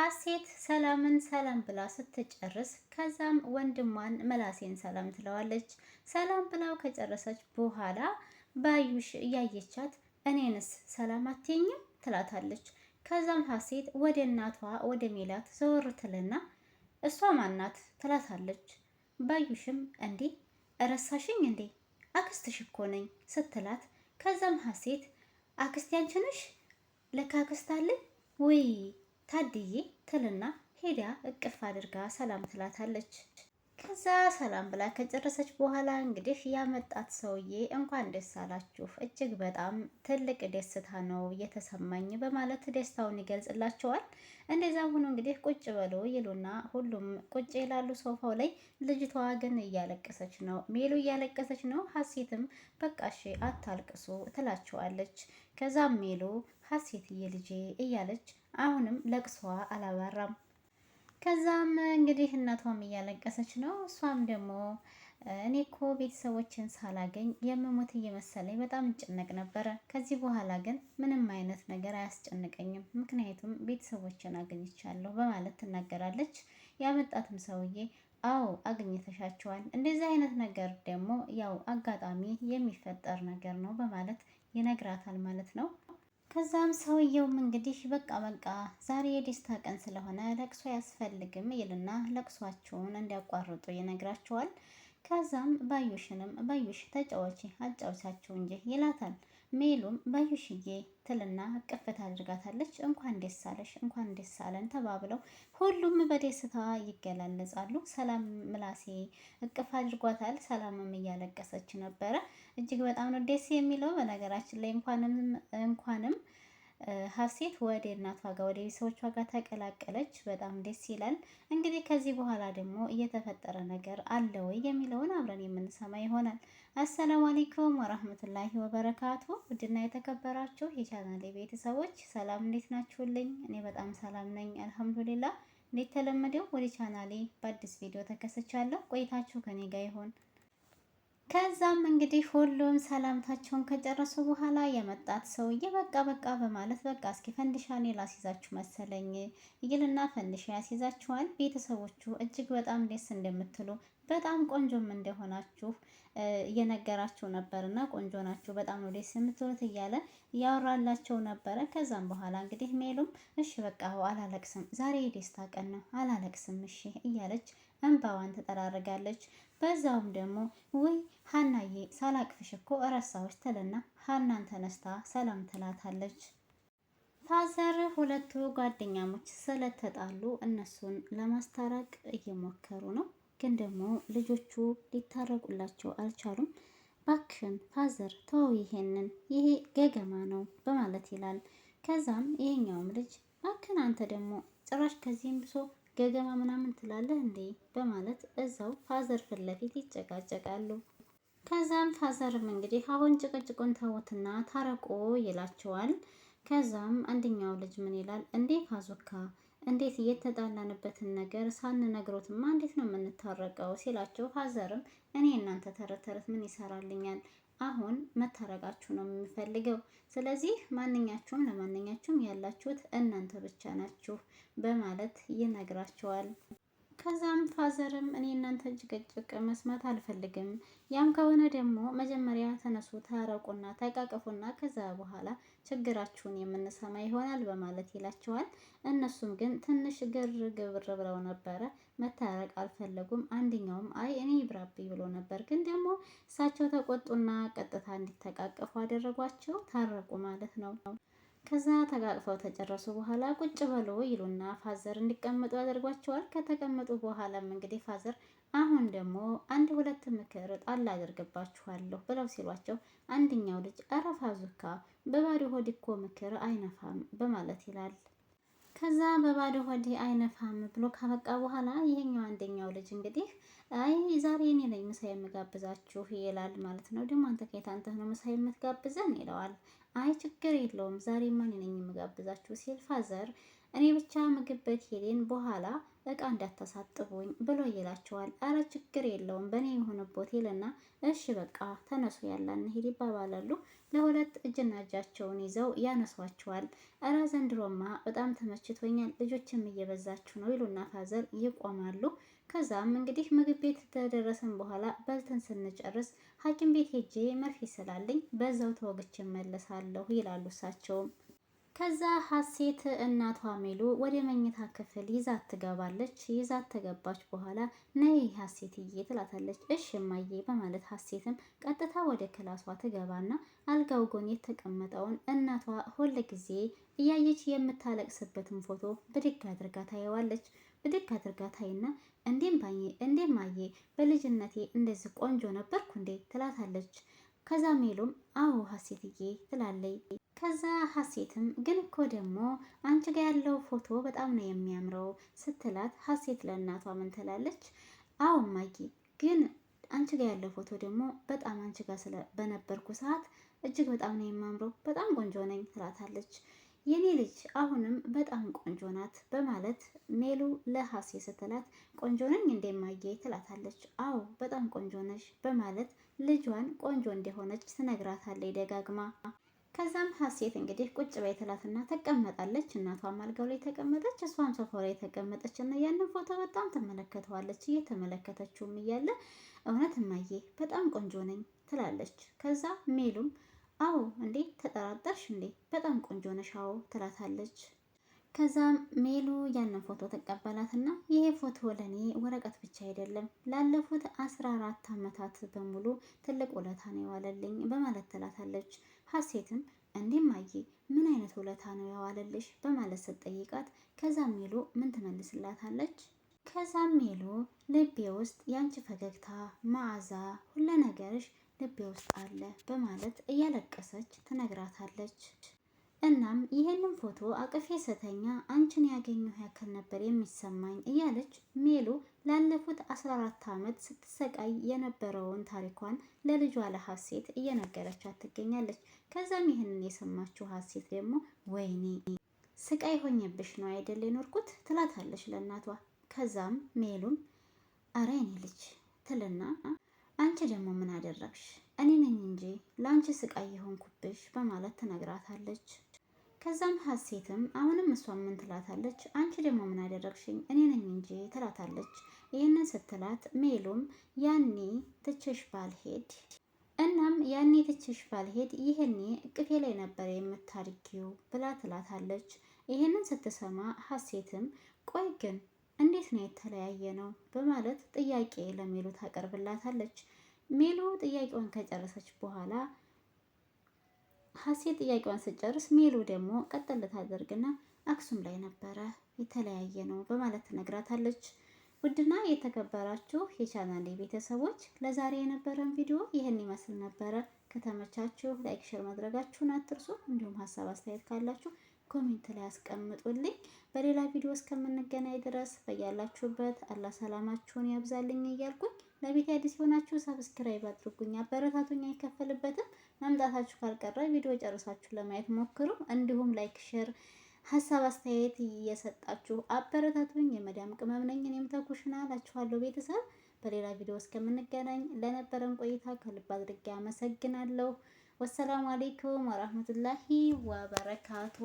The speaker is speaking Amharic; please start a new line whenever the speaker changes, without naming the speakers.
ሀሴት ሰላምን ሰላም ብላ ስትጨርስ ከዛም ወንድሟን መላሴን ሰላም ትለዋለች። ሰላም ብላው ከጨረሰች በኋላ ባዩሽ እያየቻት እኔንስ ሰላም አትይኝም ትላታለች። ከዛም ሀሴት ወደ እናቷ ወደ ሜላት ዘወር ትልና እሷ ማናት ትላታለች። ባዩሽም እንዴ እረሳሽኝ እንዴ አክስትሽ እኮ ነኝ ስትላት፣ ከዛም ሀሴት አክስቴ አንቺ ነሽ ለካ አክስት አለኝ ወይ ታድዬ ትልና ሄዳ እቅፍ አድርጋ ሰላም ትላታለች። ከዛ ሰላም ብላ ከጨረሰች በኋላ እንግዲህ ያመጣት ሰውዬ እንኳን ደስ አላችሁ እጅግ በጣም ትልቅ ደስታ ነው የተሰማኝ በማለት ደስታውን ይገልጽላቸዋል። እንደዛ ሆኖ እንግዲህ ቁጭ በሉ ይሉና ሁሉም ቁጭ ይላሉ ሶፋው ላይ። ልጅቷ ግን እያለቀሰች ነው፣ ሜሉ እያለቀሰች ነው። ሀሴትም በቃ እሺ አታልቅሱ ትላቸዋለች። ከዛም ሜሉ ሀሴትዬ ልጄ እያለች አሁንም ለቅሷ አላባራም። ከዛም እንግዲህ እናቷም እያለቀሰች ነው። እሷም ደግሞ እኔ እኮ ቤተሰቦችን ሳላገኝ የምሞት እየመሰለኝ በጣም እጨነቅ ነበረ። ከዚህ በኋላ ግን ምንም አይነት ነገር አያስጨንቀኝም፣ ምክንያቱም ቤተሰቦችን አገኝቻለሁ በማለት ትናገራለች። ያመጣትም ሰውዬ አዎ አግኝተሻቸዋል፣ እንደዚህ አይነት ነገር ደግሞ ያው አጋጣሚ የሚፈጠር ነገር ነው በማለት ይነግራታል ማለት ነው። ከዛም ሰውየውም እንግዲህ በቃ ዛሬ የደስታ ቀን ስለሆነ ለቅሶ አያስፈልግም ይልና ለቅሷቸውን እንዲያቋርጡ ይነግራቸዋል። ከዛም ባዩሽንም ባዩሽ ተጫዋች አጫውቻቸው እንጂ ይላታል። ሜሉም ባዩሽዬ ትልና እቅፍት አድርጋታለች። እንኳን ደስ አለሽ እንኳን ደስ አለን ተባብለው ሁሉም በደስታ ይገላለጻሉ። ሰላም ምላሴ እቅፍ አድርጓታል። ሰላምም እያለቀሰች ነበረ። እጅግ በጣም ነው ደስ የሚለው። በነገራችን ላይ እንኳንም ሀሴት ወደ እናቷ ጋር ወደ ቤተሰቦቿ ጋር ተቀላቀለች። በጣም ደስ ይላል። እንግዲህ ከዚህ በኋላ ደግሞ እየተፈጠረ ነገር አለ ወይ የሚለውን አብረን የምንሰማ ይሆናል። አሰላሙ አለይኩም ወራህመቱላሂ ወበረካቱ። ውድና የተከበራችሁ የቻናሌ ቤተሰቦች ሰላም እንዴት ናችሁልኝ? እኔ በጣም ሰላም ነኝ አልሐምዱሊላ። እንደተለመደው ወደ ቻናሌ በአዲስ ቪዲዮ ተከስቻለሁ። ቆይታችሁ ከኔ ጋር ይሆን። ከዛም እንግዲህ ሁሉም ሰላምታቸውን ከጨረሱ በኋላ የመጣት ሰውዬ በቃ በማለት በቃ እስኪ ፈንዲሻ እኔ ላስይዛችሁ መሰለኝ ይልና ፈንዲሻ ያስይዛችኋል። ቤተሰቦቹ እጅግ በጣም ደስ እንደምትሉ በጣም ቆንጆም እንደሆናችሁ እየነገራቸው ነበር እና ቆንጆ ናችሁ በጣም ነው ደስ የምትሉት እያለ እያወራላቸው ነበረ። ከዛም በኋላ እንግዲህ ሜሉም እሺ በቃ አላለቅስም፣ ዛሬ የደስታ ቀን ነው አላለቅስም እሺ እያለች እንባዋን ትጠራርጋለች። በዛውም ደግሞ ውይ ሀናዬ ሳላቅፍሽ እኮ እረሳዎች ትልና ሀናን ተነስታ ሰላም ትላታለች። ፋዘር ሁለቱ ጓደኛሞች ስለተጣሉ እነሱን ለማስታረቅ እየሞከሩ ነው። ግን ደግሞ ልጆቹ ሊታረቁላቸው አልቻሉም። ባክሽን ፋዘር ተወው ይሄንን፣ ይሄ ገገማ ነው በማለት ይላል። ከዛም ይሄኛውም ልጅ ባክን አንተ ደግሞ ጭራሽ ከዚህም ብሶ ገገማ ምናምን ትላለህ እንዴ በማለት እዛው ፋዘር ፊት ለፊት ይጨቃጨቃሉ። ከዛም ፋዘርም እንግዲህ አሁን ጭቅጭቁን ተውትና ታረቁ ይላቸዋል። ከዛም አንደኛው ልጅ ምን ይላል እንዴ ፋዙካ እንዴት እየተጣላንበትን ነገር ሳንነግሮትማ እንዴት ነው የምንታረቀው ሲላቸው፣ ፋዘርም እኔ እናንተ ተረት ተረት ምን ይሰራልኛል፣ አሁን መታረቃችሁ ነው የምፈልገው። ስለዚህ ማንኛችሁም ለማንኛችሁም ያላችሁት እናንተ ብቻ ናችሁ በማለት ይነግራቸዋል። ከዛም ፋዘርም እኔ እናንተ ጭቅጭቅ መስማት አልፈልግም፣ ያም ከሆነ ደግሞ መጀመሪያ ተነሱ ታረቁና ተቃቀፉና ከዛ በኋላ ችግራችሁን የምንሰማ ይሆናል በማለት ይላቸዋል። እነሱም ግን ትንሽ ግር ብለው ነበረ፣ መታረቅ አልፈለጉም። አንደኛውም አይ እኔ ይብራብኝ ብሎ ነበር፣ ግን ደግሞ እሳቸው ተቆጡና ቀጥታ እንዲተቃቀፉ አደረጓቸው። ታረቁ ማለት ነው። ከዛ ተቃቅፈው ተጨረሱ በኋላ ቁጭ በሉ ይሉና ፋዘር እንዲቀመጡ ያደርጓቸዋል። ከተቀመጡ በኋላም እንግዲህ ፋዘር አሁን ደግሞ አንድ ሁለት ምክር ጣል አደርግባችኋለሁ ብለው ሲሏቸው፣ አንደኛው ልጅ ኧረ ፋዙካ በባዶ ሆድ እኮ ምክር አይነፋም በማለት ይላል። ከዛ በባዶ ሆድ አይነፋም ብሎ ካበቃ በኋላ ይሄኛው አንደኛው ልጅ እንግዲህ አይ ዛሬ እኔ ነኝ ምሳ የምጋብዛችሁ ይላል ማለት ነው። ደግሞ አንተ ከየት አንተ ነው ምሳ የምትጋብዘን ይለዋል። አይ ችግር የለውም ዛሬማ እኔ ነኝ የምጋብዛችሁ ሲል ፋዘር እኔ ብቻ ምግብ ቤት ሄደን በኋላ እቃ እንዳታሳጥቡኝ ብሎ ይላቸዋል። አረ ችግር የለውም በእኔ የሆነቦት ይልና እሺ በቃ ተነሱ ያለን ሄድ ይባባላሉ። ለሁለት እጅና እጃቸውን ይዘው ያነሷቸዋል። እረ ዘንድሮማ በጣም ተመችቶኛል ልጆችም እየበዛችሁ ነው ይሉና ፋዘር ይቆማሉ። ከዛም እንግዲህ ምግብ ቤት ተደረሰን በኋላ በልተን ስንጨርስ ሐኪም ቤት ሄጄ መርፌ ስላለኝ በዛው ተወግቼ እመለሳለሁ ይላሉ እሳቸውም። ከዛ ሀሴት እናቷ ሜሉ ወደ መኝታ ክፍል ይዛት ትገባለች። ይዛት ተገባች በኋላ ነይ ሀሴትዬ ትላታለች። እሽ እማዬ በማለት ሀሴትም ቀጥታ ወደ ክላሷ ትገባና አልጋው ጎን የተቀመጠውን እናቷ ሁል ጊዜ እያየች የምታለቅስበትን ፎቶ ብድግ አድርጋ ታየዋለች። ብድግ አድርጋ ታይና እንዴም ማዬ በልጅነቴ እንደዚህ ቆንጆ ነበርኩ እንዴ ትላታለች። ከዛ ሜሉም አዎ ሀሴትዬ ትላለች። ከዛ ሀሴትም ግን እኮ ደግሞ አንቺ ጋር ያለው ፎቶ በጣም ነው የሚያምረው ስትላት ሀሴት ለእናቷ ምን ትላለች? አዎ እማዬ ግን አንቺ ጋር ያለው ፎቶ ደግሞ በጣም አንቺ ጋር በነበርኩ ሰዓት እጅግ በጣም ነው የማምረው፣ በጣም ቆንጆ ነኝ ትላታለች። የኔ ልጅ አሁንም በጣም ቆንጆ ናት በማለት ሜሉ ለሀሴት ስትላት ቆንጆ ነኝ እንደማዬ ትላታለች። አዎ በጣም ቆንጆ ነሽ በማለት ልጇን ቆንጆ እንደሆነች ትነግራታለች ደጋግማ። ከዛም ሀሴት እንግዲህ ቁጭ በይ ትላትና ትቀመጣለች። እናቷም አልጋው ላይ ተቀመጠች፣ እሷም ሶፋው ላይ ተቀመጠች እና ያንን ፎቶ በጣም ትመለከተዋለች። እየተመለከተችውም እያለ እውነት እማዬ በጣም ቆንጆ ነኝ ትላለች። ከዛ ሜሉም አዎ እንዴ ተጠራጠርሽ እንዴ በጣም ቆንጆ ነሽ አዎ ትላታለች። ከዛም ሜሉ ያንን ፎቶ ተቀበላትና ይሄ ፎቶ ለኔ ወረቀት ብቻ አይደለም ላለፉት 14 ዓመታት በሙሉ ትልቅ ውለታ ነው የዋለልኝ በማለት ትላታለች። ሀሴትም እንዴማዬ ምን አይነት ውለታ ነው የዋለልሽ በማለት ስትጠይቃት ከዛም ሜሉ ምን ትመልስላታለች? ከዛም ሜሉ ልቤ ውስጥ ያንቺ ፈገግታ፣ መዓዛ፣ ሁሉ ነገርሽ ልቤ ውስጥ አለ በማለት እያለቀሰች ትነግራታለች። እናም ይሄንን ፎቶ አቅፌ ስተኛ አንቺን ያገኘሁ ያክል ነበር የሚሰማኝ እያለች ሜሉ ላለፉት 14 ዓመት ስትሰቃይ የነበረውን ታሪኳን ለልጇ ለሀሴት እየነገረቻት ትገኛለች። ከዛም ይህንን የሰማችው ሀሴት ደግሞ ወይኔ ስቃይ ሆኜብሽ ነው አይደል የኖርኩት ትላታለች ለእናቷ። ከዛም ሜሉም አረ የኔ ልጅ ትልና አንቺ ደግሞ ምን አደረግሽ? እኔ ነኝ እንጂ ለአንቺ ስቃይ የሆንኩብሽ በማለት ትነግራታለች። ከዛም ሀሴትም አሁንም እሷ ምን ትላታለች? አንቺ ደግሞ ምን አደረግሽኝ? እኔ ነኝ እንጂ ትላታለች። ይህንን ስትላት ሜሉም ያኔ ትችሽ ባልሄድ እናም ያኔ ትችሽ ባልሄድ ይህኔ እቅፌ ላይ ነበር የምታድጊው ብላ ትላታለች። ይህንን ስትሰማ ሀሴትም ቆይ ግን እንዴት ነው የተለያየ ነው በማለት ጥያቄ ለሜሉ ታቀርብላታለች። ሜሉ ጥያቄውን ከጨረሰች በኋላ ሀሴት ጥያቄዋን ስጨርስ ሜሉ ደግሞ ቀጠል ታደርግና አክሱም ላይ ነበረ የተለያየ ነው በማለት ትነግራታለች። ውድና የተከበራችሁ የቻናሌ ቤተሰቦች ለዛሬ የነበረን ቪዲዮ ይህን ይመስል ነበረ። ከተመቻችሁ ላይክ፣ ሼር ማድረጋችሁን አትርሱ። እንዲሁም ሀሳብ አስተያየት ካላችሁ ኮሜንት ላይ አስቀምጡልኝ። በሌላ ቪዲዮ እስከምንገናኝ ድረስ በያላችሁበት አላህ ሰላማችሁን ያብዛልኝ እያልኩኝ ለቤት አዲስ የሆናችሁ ሰብስክራይብ አድርጉኝ፣ አበረታቱኝ፣ አይከፈልበትም። መምጣታችሁ ካልቀረ ቪዲዮ ጨርሳችሁ ለማየት ሞክሩ። እንዲሁም ላይክ፣ ሼር ሀሳብ አስተያየት እየሰጣችሁ አበረታቱኝ። የመዳም ቅመም ነኝ እኔም ተኩሽና እላችኋለሁ። ቤተሰብ በሌላ ቪዲዮ እስከምንገናኝ ለነበረን ቆይታ ከልብ አድርጌ አመሰግናለሁ። ወሰላሙ አሌይኩም ወራህመቱላሂ ወበረካቱ።